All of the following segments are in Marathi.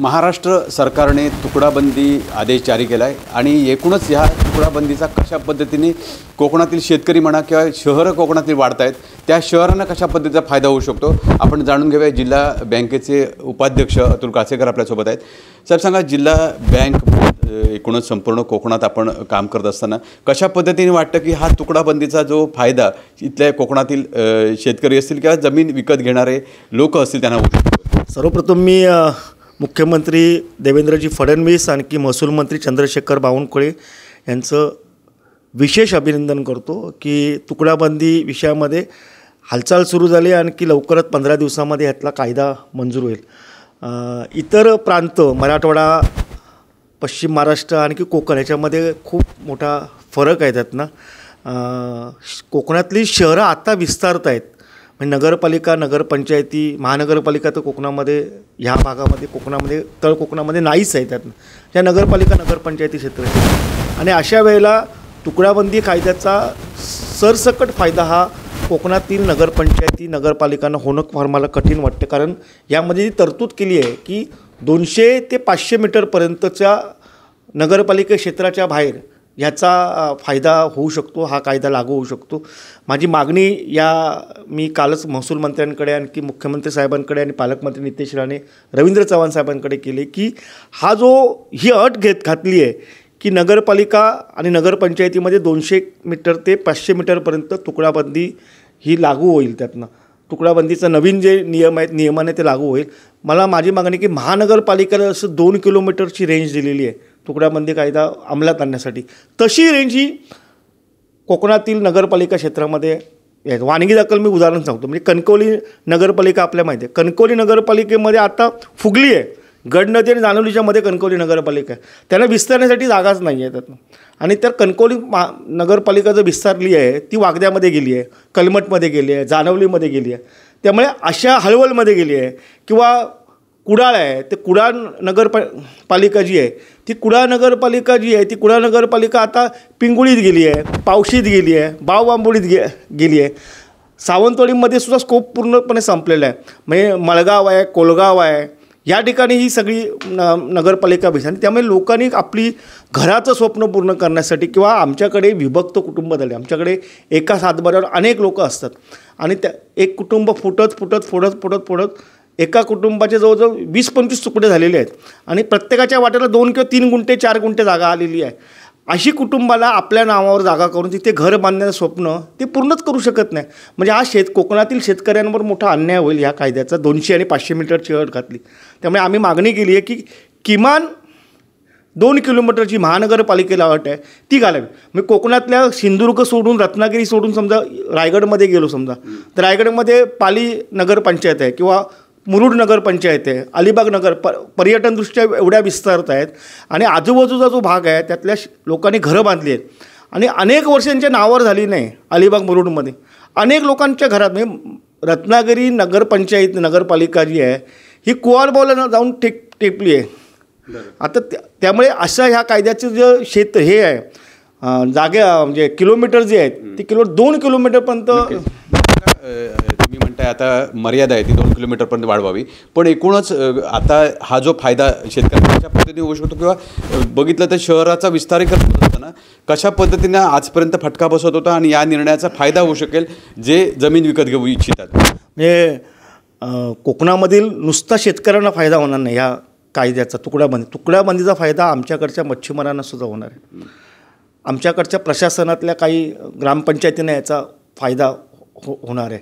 महाराष्ट्र सरकारने तुकडाबंदी आदेश जारी केला आहे आणि एकूणच ह्या तुकडाबंदीचा कशा पद्धतीने कोकणातील शेतकरी म्हणा किंवा शहरं कोकणातील वाढत आहेत त्या शहरांना कशा पद्धतीचा फायदा होऊ शकतो आपण जाणून घेऊया। जिल्हा बँकेचे उपाध्यक्ष अतुल कासेकर आपल्यासोबत आहेत। साहेब सांगा, जिल्हा बँक एकूणच संपूर्ण कोकणात आपण काम करत असताना कशा पद्धतीने वाटतं की हा तुकडाबंदीचा जो फायदा इथल्या कोकणातील शेतकरी असतील किंवा जमीन विकत घेणारे लोक असतील त्यांना होऊ शकतो? सर्वप्रथम मी मुख्यमंत्री देवेंद्रजी फडणवीस आणखी महसूल मंत्री चंद्रशेखर बावनकुळे यांचं विशेष अभिनंदन करतो की तुकडाबंदी विषयामध्ये हालचाल सुरू झाली आणखी लवकरच 15 दिवसामध्ये यातला कायदा मंजूर होईल। इतर प्रांत मराठवाडा, पश्चिम महाराष्ट्र आणखी कोकण याच्यामध्ये खूप मोठा फरक आहे त्यातनं। कोकणातली शहरं आता विस्तारत आहेत, म्हणजे नगरपालिका, नगरपंचायती, महानगरपालिका तर कोकणामध्ये ह्या भागामध्ये कोकणामध्ये तळ कोकणामध्ये नाहीच आहे त्यातनं, त्या नगरपालिका नगरपंचायती क्षेत्र आहे। आणि अशा वेळेला तुकडाबंदी कायद्याचा सरसकट फायदा हा कोकणातील नगरपंचायती नगरपालिकांना होणं फार मला कठीण वाटतं, कारण यामध्ये जी तरतूद केली आहे की 200 ते 500 मीटरपर्यंतच्या नगरपालिका क्षेत्राच्या बाहेर ह्याचा फायदा होऊ शकतो, हा कायदा लागू होऊ शकतो। माझी मागणी मी कालच महसूल मंत्र्यांकडे आणखी मुख्यमंत्री साहेबांकडे आणि पालकमंत्री नितेश राणे, रवींद्र चव्हाण साहेबांकडे केले की ही अट घातली आहे की नगरपालिका आणि नगरपंचायतीमध्ये 200 मीटर ते 500 मीटरपर्यंत तुकडाबंदी ही लागू होईल। त्यातनं तुकडाबंदीचं नवीन जे नियम आहेत नियमाने ते लागू होईल। माझी मागणी की महानगरपालिकेला जसं 2 किलोमीटरची रेंज दिलेली आहे तुकडाबंदी कायदा अंमलात आणण्यासाठी, तशी रेंज ही कोकणातील नगरपालिका क्षेत्रामध्ये आहे। वानगी दाखल मी उदाहरण सांगतो, म्हणजे कणकवली नगरपालिका आपल्या माहिती आहे, कणकवली नगरपालिकेमध्ये आता फुगली आहे, गडनदी आणि जानवलीच्या मध्ये कणकवली नगरपालिका आहे, त्यांना विस्तारण्यासाठी जागाच नाही आहे त्यातनं। आणि तर कणकवली नगरपालिका जर विस्तारली आहे ती वागद्यामध्ये गेली आहे, कलमटमध्ये गेली आहे, जानवलीमध्ये गेली आहे, त्यामुळे अशा हळवलमध्ये गेली आहे, किंवा कुडाळ आहे ते कुडाळ नगरपालिका जी आहे ती कुडाळ नगरपालिका आता पिंगुळीत गेली आहे, पावशीत गेली आहे, बावबांबोळीत गेली आहे, सावंतवाडीमध्ये सुद्धा स्कोप पूर्णपणे संपलेला आहे। म्हणजे मळगाव आहे, कोलगाव आहे, या ठिकाणी ही सगळी नगरपालिका भेटली। त्यामुळे लोकांनी आपली घराचं स्वप्न पूर्ण करण्यासाठी किंवा आमच्याकडे विभक्त कुटुंब झाले, आमच्याकडे एका सातबाऱ्यावर अनेक लोक असतात आणि त्या एक कुटुंब फोडत एका कुटुंबाचे जवळजवळ 20-25 तुकडे झालेले आहेत आणि प्रत्येकाच्या वाट्याला 2 किंवा 3 गुंठे 4 गुंठे जागा आलेली आहे। अशी कुटुंबाला आपल्या नावावर जागा करून तिथे घर बांधण्याचं स्वप्न ते पूर्णच करू शकत नाही। म्हणजे हा कोकणातील शेतकऱ्यांवर मोठा अन्याय होईल ह्या कायद्याचा 200 आणि 500 मीटरची अट घातली। त्यामुळे आम्ही मागणी केली आहे की किमान 2 किलोमीटरची महानगरपालिकेला अट आहे ती घालावी। म्हणजे कोकणातल्या सिंधुदुर्ग सोडून, रत्नागिरी सोडून समजा रायगडमध्ये गेलो समजा, तर रायगडमध्ये पाली नगरपंचायत आहे किंवा मुरुड नगरपंचायत आहे, अलिबाग पर्यटनदृष्ट्या एवढ्या विस्तारत आहेत आणि आजूबाजूचा जो भाग आहे त्यातल्या लोकांनी घरं बांधली आहेत आणि अनेक वर्षांच्या नावावर झाली नाही। अलिबाग मुरुडमध्ये अनेक लोकांच्या घरात, म्हणजे रत्नागिरी नगरपालिका जी आहे ही कुवारबावला जाऊन टेपली आहे आता। त्यामुळे अशा ह्या कायद्याचं जे क्षेत्र हे आहे जागा, म्हणजे किलोमीटर जे आहेत ते 2 किलोमीटरपर्यंत तुम्ही म्हणताय आता मर्यादा आहे ती 2 किलोमीटरपर्यंत वाढवावी, पण एकूणच आता हा जो फायदा शेतकऱ्यांच्या पद्धतीने होऊ शकतो किंवा बघितलं तर शहराचा विस्तारीकरण होत असताना कशा पद्धतीने आजपर्यंत फटका बसत होता आणि या निर्णयाचा फायदा होऊ शकेल जे जमीन विकत घेऊ इच्छितात? म्हणजे कोकणामधील नुसता शेतकऱ्यांना फायदा होणार नाही ह्या कायद्याचा, तुकडाबंदीचा फायदा आमच्याकडच्या मच्छीमारांना सुद्धा होणार आहे। आमच्याकडच्या प्रशासनातल्या काही ग्रामपंचायतींना याचा फायदा होणार आहे।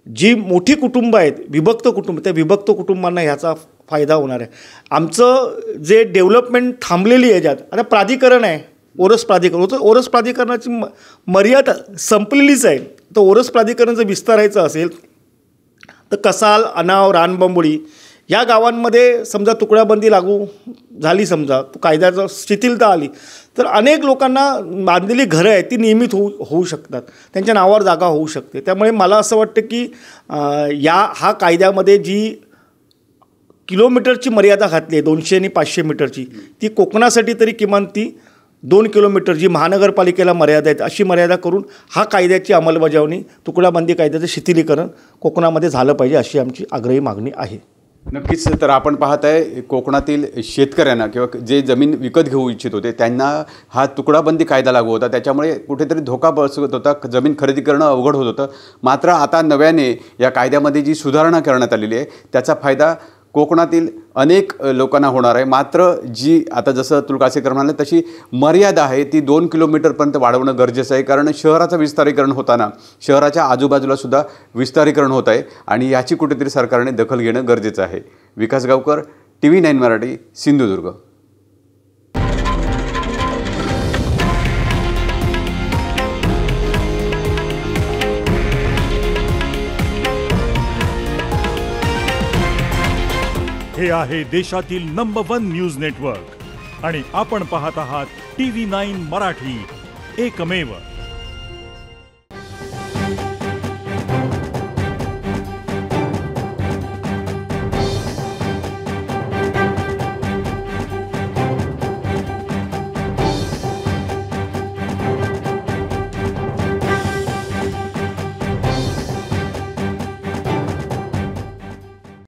जी मोठी कुटुंब आहेत, विभक्त कुटुंब, त्या विभक्त कुटुंबांना ह्याचा फायदा होणार आहे। आमचं जे डेव्हलपमेंट थांबलेली आहे ज्यात आता प्राधिकरण आहे, ओरस प्राधिकरणाची मर्यादा संपलेलीच आहे। तर ओरस प्राधिकरण जर विस्तारायचं असेल तर कसाल, अनाव, रानबांबोळी या गावांमध्ये समजा तुकडाबंदी लागू झाली, समजा कायद्याचं शिथिलता आली, तर अनेक लोकांना बांधलेली घरं आहेत ती नियमित होऊ शकतात, त्यांच्या नावावर जागा होऊ शकते। त्यामुळे मला असं वाटतं की हा कायद्यामध्ये जी किलोमीटरची मर्यादा घातली आहे 200 आणि 500 मीटरची, ती कोकणासाठी तरी किमान ती 2 किलोमीटर जी महानगरपालिकेला मर्यादा आहेत अशी मर्यादा करून हा कायद्याची अंमलबजावणी, तुकडाबंदी कायद्याचं शिथिलीकरण कोकणामध्ये झालं पाहिजे अशी आमची आग्रही मागणी आहे। नक्कीच. तर आपण पाहत आहे कोकणातील शेतकऱ्यांना किंवा जे जमीन विकत घेऊ इच्छित होते त्यांना हा तुकडाबंदी कायदा लागू होता, त्याच्यामुळे कुठेतरी धोका बसत होता, जमीन खरेदी करणं अवघड होत होतं. मात्र आता नव्याने या कायद्यामध्ये जी सुधारणा करण्यात आलेली आहे त्याचा फायदा कोकणातील अनेक लोकांना होणार आहे. मात्र जी आता जसं तुलकासेकर म्हणाले तशी मर्यादा आहे ती 2 किलोमीटरपर्यंत वाढवणं गरजेचं आहे, कारण शहराचं विस्तारीकरण होताना शहराच्या आजूबाजूला सुद्धा विस्तारीकरण होत आहे आणि याची कुठेतरी सरकारने दखल घेणं गरजेचं आहे. विकास गावकर, TV9 मराठी, सिंधुदुर्ग. हे आहे देशातील नंबर 1 न्यूज नेटवर्क आणि आपण पाहत आहात TV9 मराठी, एकमेव.